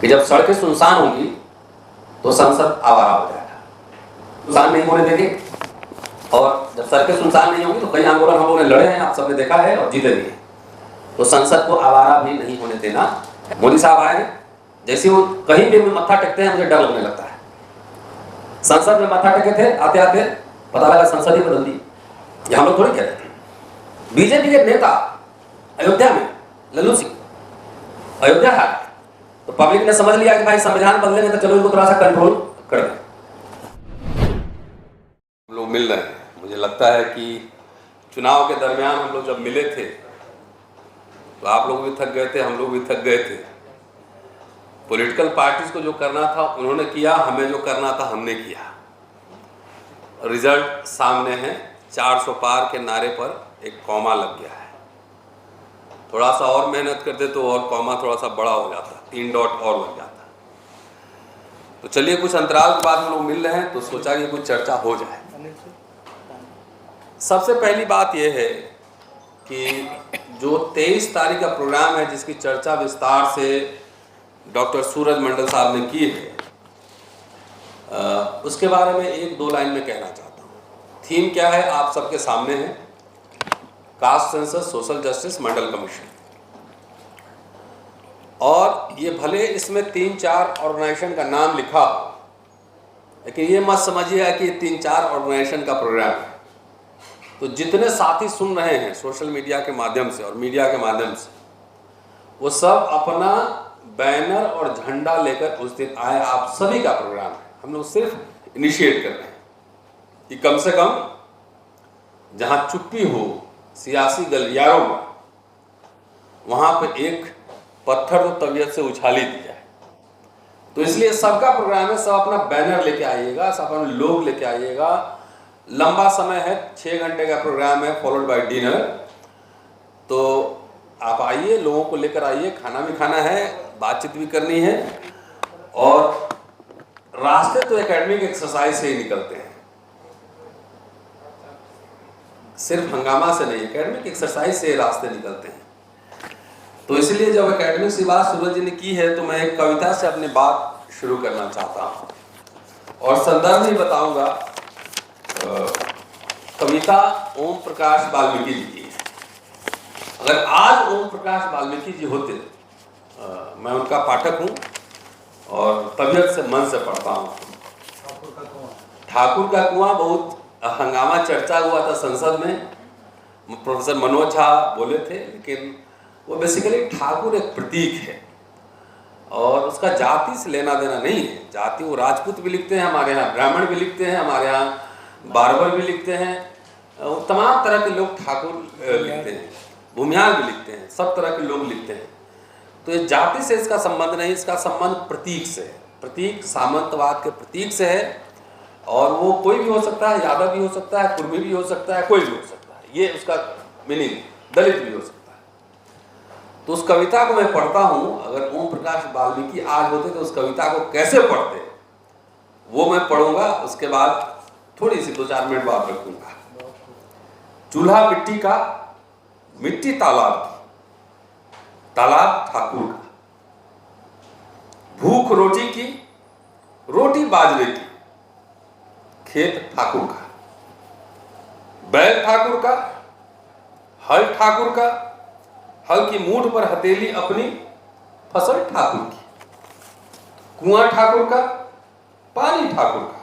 कि जब सड़कें सुनसान होंगी तो संसद आवारा हो जाएगा, सुनसान नहीं होने देंगे। और जब सड़कें सुनसान नहीं होंगी तो कई आंदोलन हम लोगों ने लड़े हैं, आप सबने देखा है, और जीते भी हैं। तो संसद को आवारा भी नहीं होने देना। मोदी साहब आए, जैसे वो कहीं भी मत्था टेकते हैं मुझे डर लगने लगता है। संसद में मत्था टेके थे, आते आते पता लगा संसद ही बदल दी। ये हम लोग थोड़ी कहते थे। बीजेपी के नेता अयोध्या में लल्लू सिंह अयोध्या है, तो पब्लिक ने समझ लिया कि भाई संविधान बदलेंगे तो चलो इनको थोड़ा सा कंट्रोल कर दें। हम लोग मिल रहे हैं, मुझे लगता है कि चुनाव के दरमियान हम लोग जब मिले थे तो आप लोग भी थक गए थे, हम लोग भी थक गए थे। पॉलिटिकल पार्टीज को जो करना था उन्होंने किया, हमें जो करना था हमने किया। रिजल्ट सामने है, 400 पार के नारे पर एक कॉमा लग गया है। थोड़ा सा और मेहनत करते तो और कॉमा थोड़ा सा बड़ा हो जाता, 3 डॉट और लग जाता। तो चलिए, कुछ अंतराल के बाद हम लोग मिल रहे हैं तो सोचा कि कुछ चर्चा हो जाए। सबसे पहली बात यह है कि जो 23 तारीख का प्रोग्राम है, जिसकी चर्चा विस्तार से डॉक्टर सूरज मंडल साहब ने की है, उसके बारे में 1-2 लाइन में कहना चाहता हूँ। थीम क्या है आप सबके सामने है, कास्ट सेंसस, सोशल जस्टिस, मंडल कमीशन। और ये भले इसमें 3-4 ऑर्गेनाइजेशन का नाम लिखा हो, लेकिन ये मत समझिए कि 3-4 ऑर्गेनाइजेशन का प्रोग्राम है। तो जितने साथी सुन रहे हैं सोशल मीडिया के माध्यम से और मीडिया के माध्यम से, वो सब अपना बैनर और झंडा लेकर उस दिन आए। आप सभी का प्रोग्राम है, हम लोग सिर्फ इनिशिएट कर रहे हैं कि कम से कम जहां चुप्पी हो सियासी गलियारों में, वहां पे एक पत्थर तो तबीयत से उछाली दी जाए। तो इसलिए सबका प्रोग्राम है, सब अपना बैनर लेके आइएगा, सब अपने लोग लेके आइएगा। लंबा समय है, 6 घंटे का प्रोग्राम है, फॉलोड बाय डिनर। तो आप आइए, लोगों को लेकर आइए, खाना भी खाना है, बातचीत भी करनी है। और रास्ते तो एकेडमिक एक्सरसाइज से ही निकलते हैं, सिर्फ हंगामा से नहीं, एकेडमिक एक्सरसाइज से रास्ते निकलते हैं। तो इसलिए जब एकेडमिक की बात सूरज जी ने की है तो मैं एक कविता से अपनी बात शुरू करना चाहता हूँ और संदर्भ ही बताऊंगा। कविता ओम प्रकाश वाल्मीकि जी की है। अगर आज ओम प्रकाश वाल्मीकि जी होते, मैं उनका पाठक हूँ और तबीयत से मन से पढ़ता हूँ। ठाकुर का कुआं बहुत हंगामा चर्चा हुआ था संसद में, प्रोफेसर मनोज झा बोले थे, लेकिन वो बेसिकली ठाकुर एक प्रतीक है और उसका जाति से लेना देना नहीं है। जाति वो राजपूत भी लिखते हैं हमारे यहाँ, ब्राह्मण भी लिखते हैं हमारे यहाँ, बार्बर भी लिखते हैं, तमाम तरह के लोग ठाकुर लिखते हैं, भूमिहार भी लिखते हैं, सब तरह के लोग लिखते हैं। तो ये जाति से इसका संबंध नहीं, इसका संबंध प्रतीक से है। प्रतीक सामंतवाद के प्रतीक से है और वो कोई भी हो सकता है, यादव भी हो सकता है, कुर्मी भी हो सकता है, कोई भी हो सकता है, ये उसका मीनिंग। दलित भी हो सकता है। तो उस कविता को मैं पढ़ता हूँ। अगर ओम प्रकाश वाल्मीकि आज होते तो उस कविता को कैसे पढ़ते वो मैं पढ़ूंगा, उसके बाद थोड़ी सी 2-4 मिनट बाद रखूंगा। चूल्हा मिट्टी का, मिट्टी तालाब की, तालाब ठाकुर का, भूख रोटी की, रोटी बाजरे की, खेत ठाकुर का, बैल ठाकुर का, हल ठाकुर का, हल की मूठ पर हथेली अपनी, फसल ठाकुर की, कुआं ठाकुर का, पानी ठाकुर का,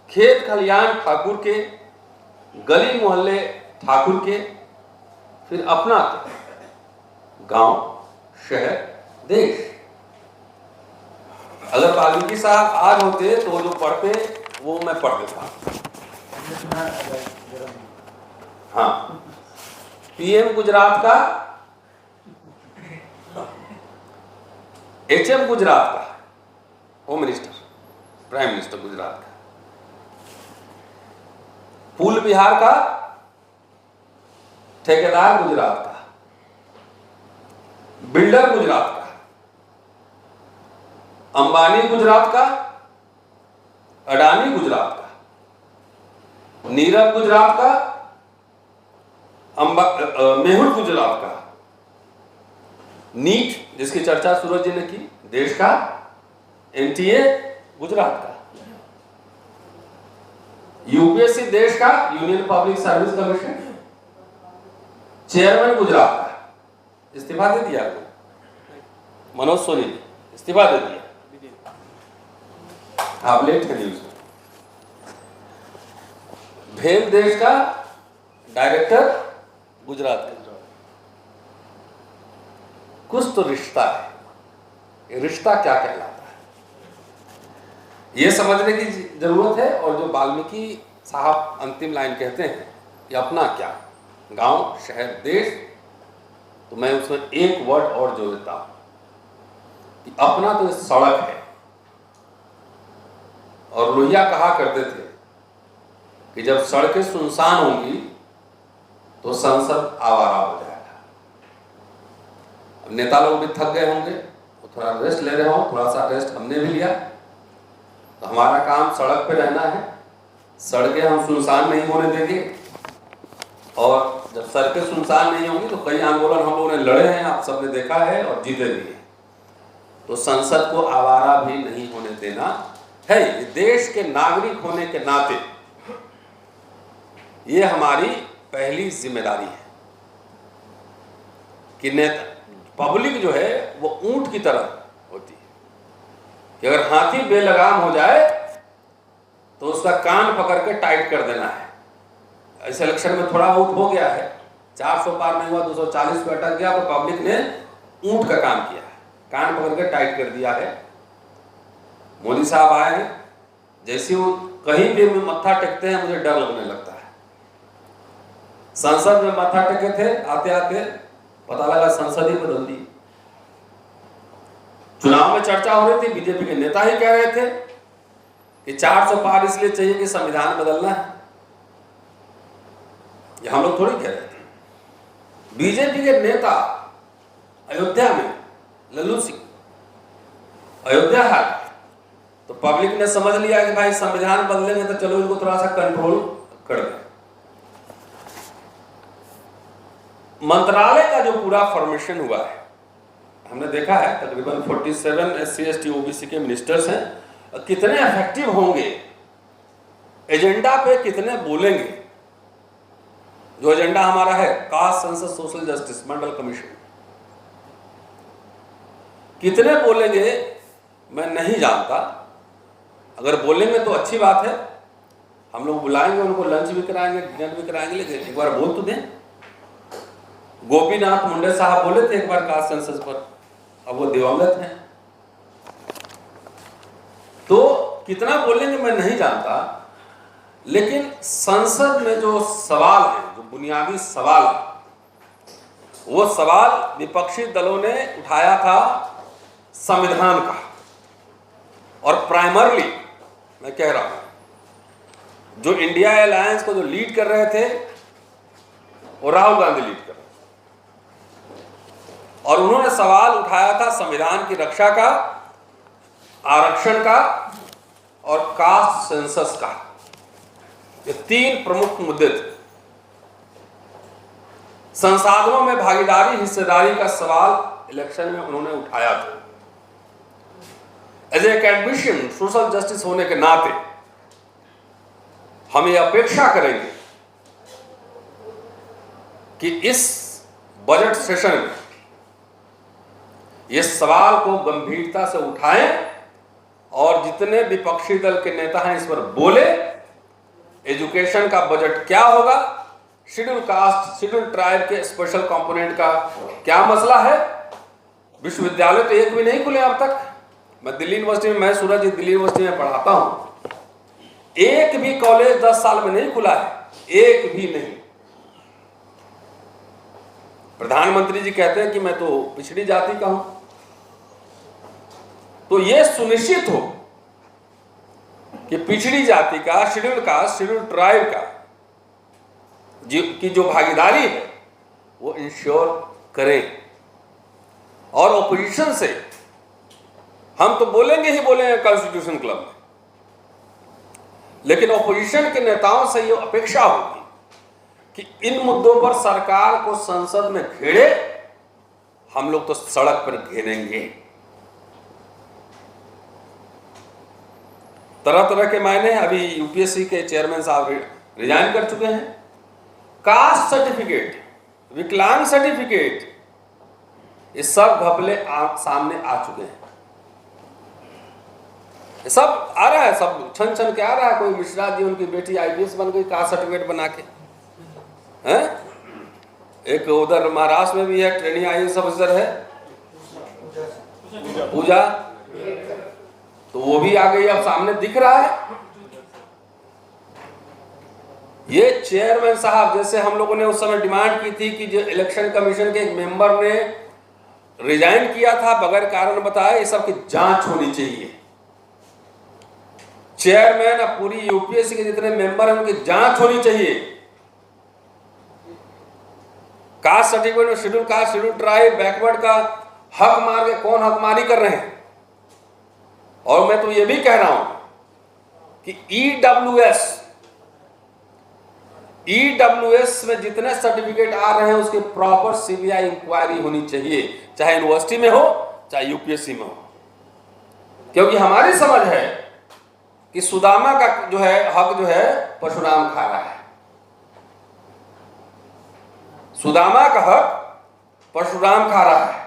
खेत खलियान ठाकुर के, गली मोहल्ले ठाकुर के, फिर अपना गांव, शहर, देश। अगर वाल्मीकि साहब आज होते तो जो पढ़ते वो मैं पढ़ देता। हाँ, पीएम गुजरात का, एचएम गुजरात का, home minister, prime minister Gujarat का, पूल बिहार का, ठेकेदार गुजरात का, बिल्डर गुजरात का, अंबानी गुजरात का, अडानी गुजरात का, नीरव गुजरात का, मेहुल गुजरात का, नीट जिसकी चर्चा सूरज जी ने की, देश का, एनटीए गुजरात का, यूपीएससी देश का, union public service commission, chairman Gujarat का, इस्तीफा दे दिया मनोज सोनी ने, इस्तीफा दे दिया। आप लेट है न्यूज में। भेल देश का डायरेक्टर गुजरात का। कुछ तो रिश्ता है, ये रिश्ता क्या कहलाता है ये समझने की जरूरत है। और जो वाल्मीकि साहब अंतिम लाइन कहते हैं कि अपना क्या, गांव शहर देश, तो मैं उसमें एक वर्ड और जोड़ देता हूं कि अपना तो सड़क है। और लोहिया कहा करते थे कि जब सड़कें सुनसान होंगी तो संसद आवारा हो जाएगा। अब नेता लोग भी थक गए होंगे, वो थोड़ा रेस्ट ले रहे हों, थोड़ा सा रेस्ट हमने भी लिया। तो हमारा काम सड़क पे रहना है, सड़कें हम सुनसान नहीं होने देंगे। और जब सड़कें सुनसान नहीं होंगी तो कई आंदोलन हम लोगों ने लड़े हैं, आप सबने देखा है, और जीते भी हैं। तो संसद को आवारा भी नहीं होने देना है। देश के नागरिक होने के नाते ये हमारी पहली जिम्मेदारी है कि पब्लिक जो है वो ऊंट की तरह होती है कि अगर हाथी बेलगाम हो जाए तो उसका कान पकड़ के टाइट कर देना है। इस इलेक्शन में थोड़ा बहुत हो गया है, 400 पार नहीं हुआ, 240 पे अटक गया, तो पब्लिक ने ऊंट का काम किया है, कान पकड़ के टाइट कर दिया है। मोदी साहब आए हैं, जैसे वो कहीं भी मत्था टेकते हैं मुझे डर लगने लगता है। संसद में मत्था टेके थे, आते आते पता लगा संसद ही बदल दी। चुनाव में चर्चा हो रही थी, बीजेपी के नेता ही कह रहे थे कि 400 पार इसलिए चाहिए कि संविधान बदलना है। ये हम लोग थोड़ी कह रहे थे। बीजेपी के नेता अयोध्या में, लल्लू सिंह अयोध्या हार, तो पब्लिक ने समझ लिया कि भाई संविधान बदलेंगे तो चलो इनको थोड़ा सा कंट्रोल कर दें। मंत्रालय का जो पूरा फॉर्मेशन हुआ है, हमने देखा है तकरीबन 47 SC ST OBC के मिनिस्टर्स हैं। कितने इफेक्टिव होंगे, एजेंडा पे कितने बोलेंगे। जो एजेंडा हमारा है कास्ट सेंसस सोशल जस्टिस मंडल कमीशन, कितने बोलेंगे मैं नहीं जानता। अगर बोलेंगे तो अच्छी बात है, हम लोग बुलाएंगे, उनको लंच भी कराएंगे, डिनर भी कराएंगे, लेकिन एक बार बोल तो दें। गोपीनाथ मुंडे साहब बोले थे एक बार कास्ट सेंसस पर, अब वो दिवंगत हैं, तो कितना बोलेंगे मैं नहीं जानता। लेकिन संसद में जो सवाल है, जो बुनियादी सवाल है, वो सवाल विपक्षी दलों ने उठाया था संविधान का। और प्राइमरली मैं कह रहा हूं, जो इंडिया अलायंस को जो लीड कर रहे थे वो राहुल गांधी लीड कर रहे थे, और उन्होंने सवाल उठाया था संविधान की रक्षा का, आरक्षण का और कास्ट सेंसस का। ये 3 प्रमुख मुद्दे थे। संसाधनों में भागीदारी, हिस्सेदारी का सवाल इलेक्शन में उन्होंने उठाया था। As a academician, social justice होने के नाते हम ये अपेक्षा करेंगे कि इस बजट सेशन में ये सवाल को गंभीरता से उठाएं और जितने विपक्षी दल के नेता हैं इस पर बोले। एजुकेशन का बजट क्या होगा, शेड्यूल कास्ट, शेड्यूल ट्राइब के स्पेशल कंपोनेंट का क्या मसला है। विश्वविद्यालय तो एक भी नहीं खुले अब तक। मैं दिल्ली यूनिवर्सिटी में, मैं सूरज दिल्ली यूनिवर्सिटी में पढ़ाता हूं, एक भी कॉलेज 10 साल में नहीं खुला है, एक भी नहीं। प्रधानमंत्री जी कहते हैं कि मैं तो पिछड़ी जाति का हूं, तो यह सुनिश्चित हो कि पिछड़ी जाति का, शेड्यूल कास्ट, शेड्यूल ट्राइब का की जो भागीदारी है वो इंश्योर करें। और ऑपोजिशन से हम तो बोलेंगे ही बोलेंगे कॉन्स्टिट्यूशन क्लब में, लेकिन ऑपोजिशन के नेताओं से ये अपेक्षा होगी कि इन मुद्दों पर सरकार को संसद में घेरे, हम लोग तो सड़क पर घेरेंगे। तरह तरह के मायने हैं। अभी यूपीएससी के चेयरमैन साहब रिजाइन कर चुके हैं। कास्ट सर्टिफिकेट, विकलांग सर्टिफिकेट, ये सब घपले सामने आ चुके हैं। ये सब आ रहा है, सब छन छन के आ रहा है। कोई मिश्रा जी, उनकी बेटी आईपीएस बन गई कास्ट सर्टिफिकेट बना के, हैं? एक उधर महाराष्ट्र में भी है, ट्रेनिंग आईएएस ऑफिसर है पूजा, तो वो भी आ गई, अब सामने दिख रहा है। ये चेयरमैन साहब, जैसे हम लोगों ने उस समय डिमांड की थी कि जो इलेक्शन कमीशन के एक मेंबर ने रिजाइन किया था बगैर कारण बताए, ये सब की जांच होनी चाहिए। चेयरमैन, अब पूरी यूपीएससी के जितने मेंबर हैं उनकी जांच होनी चाहिए। कास्ट सर्टिफिकेट में schedule caste, schedule tribe, backward का हक मार के कौन हकमारी कर रहे हैं। और मैं तो ये भी कह रहा हूं कि ईडब्ल्यूएस में जितने सर्टिफिकेट आ रहे हैं उसकी प्रॉपर सीबीआई इंक्वायरी होनी चाहिए, चाहे यूनिवर्सिटी में हो चाहे यूपीएससी में हो। क्योंकि हमारी समझ है कि सुदामा का जो है हक जो है परशुराम खा रहा है। सुदामा का हक परशुराम खा रहा है।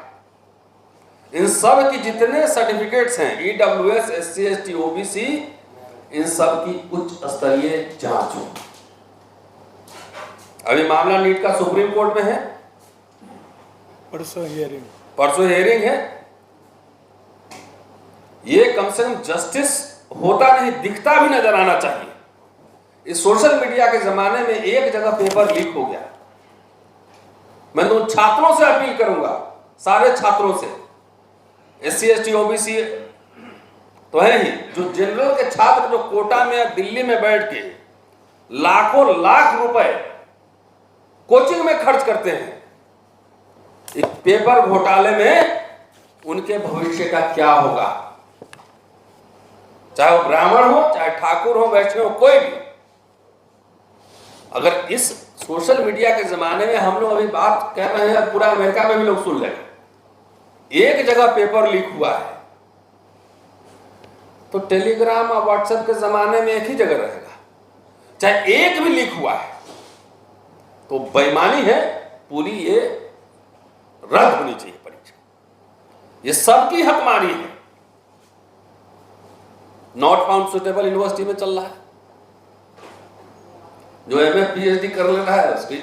इन सब की जितने सर्टिफिकेट्स हैं, ईडब्ल्यूएस, एससी, एसटी, ओबीसी, इन सब की उच्च स्तरीय जांच हो। अभी मामला नीट का सुप्रीम कोर्ट में है, परसों हियरिंग है। ये कम से कम जस्टिस होता नहीं, दिखता भी नजर आना चाहिए। इस सोशल मीडिया के जमाने में एक जगह पेपर लीक हो गया। मैं तो छात्रों से अपील करूंगा, सारे छात्रों से, एससी, एसटी, ओबीसी तो है ही, जो जनरल के छात्र जो कोटा में या दिल्ली में बैठ के लाखों लाख रुपए कोचिंग में खर्च करते हैं, एक पेपर घोटाले में उनके भविष्य का क्या होगा। चाहे वो ब्राह्मण हो, चाहे ठाकुर हो, वैश्य हो, कोई भी। अगर इस सोशल मीडिया के जमाने में हम लोग अभी बात कर रहे हैं, पूरा अमेरिका में भी लोग सुन लेंगे, एक जगह पेपर लीक हुआ है तो टेलीग्राम और व्हाट्सएप के जमाने में एक ही जगह रहेगा। चाहे एक भी लीक हुआ है तो बेईमानी है पूरी, ये रद्द होनी चाहिए परीक्षा। ये सबकी हकमारी है। नॉट फाउंड सुटेबल यूनिवर्सिटी में चल रहा है, जो एमए पीएचडी कर ले रहा है उसकी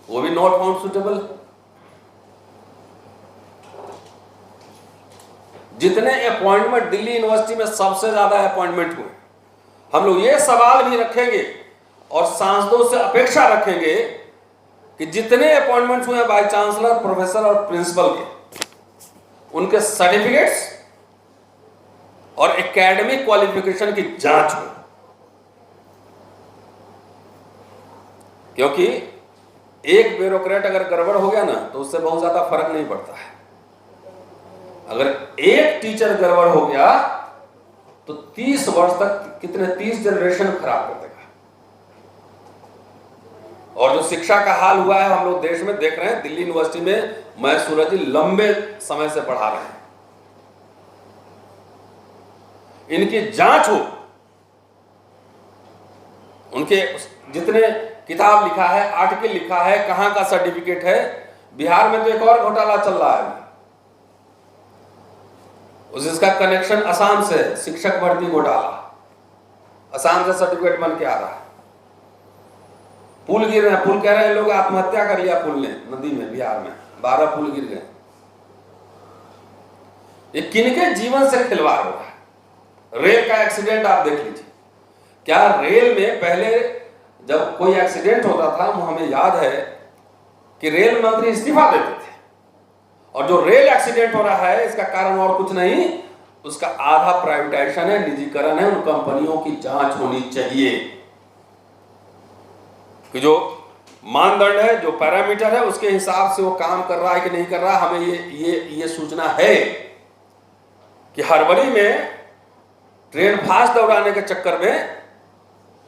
वो भी नॉट फाउंड सुटेबल। जितने अपॉइंटमेंट दिल्ली यूनिवर्सिटी में सबसे ज्यादा अपॉइंटमेंट हुए, हम लोग ये सवाल भी रखेंगे और सांसदों से अपेक्षा रखेंगे कि जितने अपॉइंटमेंट्स हुए बाय चांसलर, प्रोफेसर और प्रिंसिपल के, उनके सर्टिफिकेट्स और एकेडमिक क्वालिफिकेशन की जांच हो। क्योंकि एक ब्यूरोक्रेट अगर गड़बड़ हो गया ना तो उससे बहुत ज्यादा फर्क नहीं पड़ता है। अगर एक टीचर गड़बड़ हो गया तो 30 वर्ष तक कितने 30 जनरेशन खराब कर देगा। और जो शिक्षा का हाल हुआ है हम लोग देश में देख रहे हैं, दिल्ली यूनिवर्सिटी में मैं सूरज जी लंबे समय से पढ़ा रहे हैं, इनकी जांच हो, उनके जितने किताब लिखा है, आर्टिकल लिखा है, कहां का सर्टिफिकेट है। बिहार में तो एक और घोटाला चल रहा है, उसका कनेक्शन असम से, शिक्षक भर्ती घोटाला, असम से सर्टिफिकेट बन के आ रहा है। पुल गिर रहे हैं, पुल कह रहे हैं लोग आत्महत्या कर लिया पुल ने नदी में, बिहार में 12 पुल गिर गए। ये किनके जीवन से खिलवाड़ हो रहा है। रेल का एक्सीडेंट आप देख लीजिए, क्या रेल में पहले जब कोई एक्सीडेंट होता था, हमें याद है कि रेल मंत्री इस्तीफा देते थे, और जो रेल एक्सीडेंट हो रहा है इसका कारण और कुछ नहीं, उसका आधा प्राइवेटाइजेशन है, निजीकरण है। उन कंपनियों की जांच होनी चाहिए कि जो मानदंड है, जो पैरामीटर है, उसके हिसाब से वो काम कर रहा है कि नहीं कर रहा। हमें ये सूचना है कि हड़बड़ी में ट्रेन फास्ट दौड़ाने के चक्कर में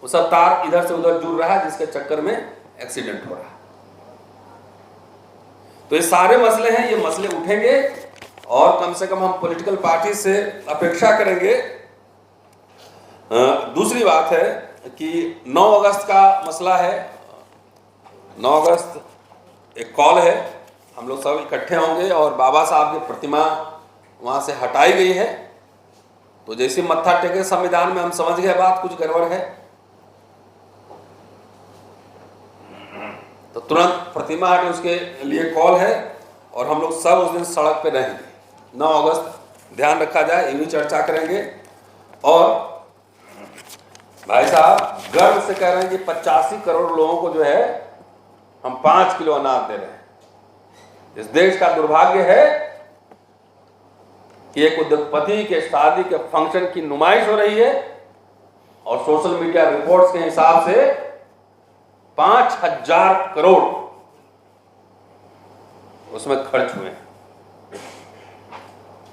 वो सब तार इधर से उधर जुड़ रहा है, जिसके चक्कर में एक्सीडेंट हो रहा है। तो ये सारे मसले हैं, ये मसले उठेंगे और कम से कम हम पॉलिटिकल पार्टी से अपेक्षा करेंगे दूसरी बात है कि 9 अगस्त का मसला है। 9 अगस्त एक कॉल है, हम लोग सब इकट्ठे होंगे और बाबा साहब की प्रतिमा वहाँ से हटाई गई है। तो जैसे मत्था टेके संविधान में हम समझ गए बात कुछ गड़बड़ है, तो तुरंत प्रतिमा हटे, उसके लिए कॉल है और हम लोग सब उस दिन सड़क पे रहेंगे। 9 अगस्त ध्यान रखा जाए, ये भी चर्चा करेंगे। और भाई साहब गर्व से कह रहे हैं कि 85 करोड़ लोगों को जो है हम 5 किलो अनाज दे रहे हैं। इस देश का दुर्भाग्य है कि एक उद्योगपति के शादी के फंक्शन की नुमाइश हो रही है और सोशल मीडिया रिपोर्ट्स के हिसाब से 5000 करोड़ उसमें खर्च हुए हैं।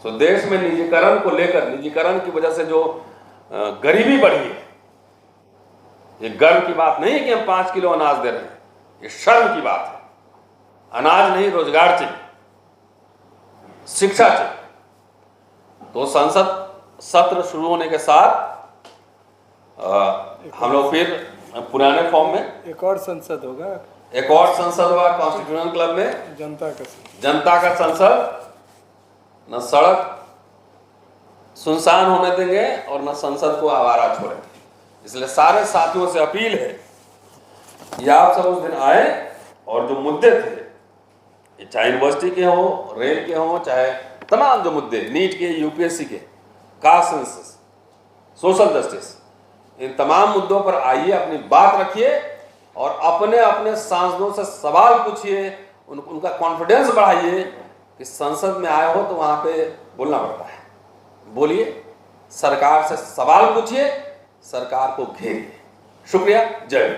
तो देश में निजीकरण को लेकर, निजीकरण की वजह से जो गरीबी बढ़ी है, ये गर्व की बात नहीं है कि हम 5 किलो अनाज दे रहे हैं, ये शर्म की बात है। अनाज नहीं, रोजगार चाहिए, शिक्षा चाहिए। तो संसद सत्र शुरू होने के साथ हम लोग फिर पुराने फॉर्म में एक और संसद होगा, एक और संसद होगा कॉन्स्टिट्यूशन क्लब में, जनता का संसद। न सड़क सुनसान होने देंगे और न संसद को आवारा छोड़ेंगे। इसलिए सारे साथियों से अपील है कि आप सब उस दिन आए और जो मुद्दे थे, चाहे यूनिवर्सिटी के हो, रेल के हो, चाहे तमाम जो मुद्दे, नीट के, यूपीएससी के, कास्ट सेंसस, सोशल जस्टिस, इन तमाम मुद्दों पर आइए, अपनी बात रखिए और अपने अपने सांसदों से सवाल पूछिए, उनका कॉन्फिडेंस बढ़ाइए कि संसद में आए हो तो वहाँ पे बोलना पड़ता है। बोलिए, सरकार से सवाल पूछिए, सरकार को घेरिए। शुक्रिया, जय हिंद।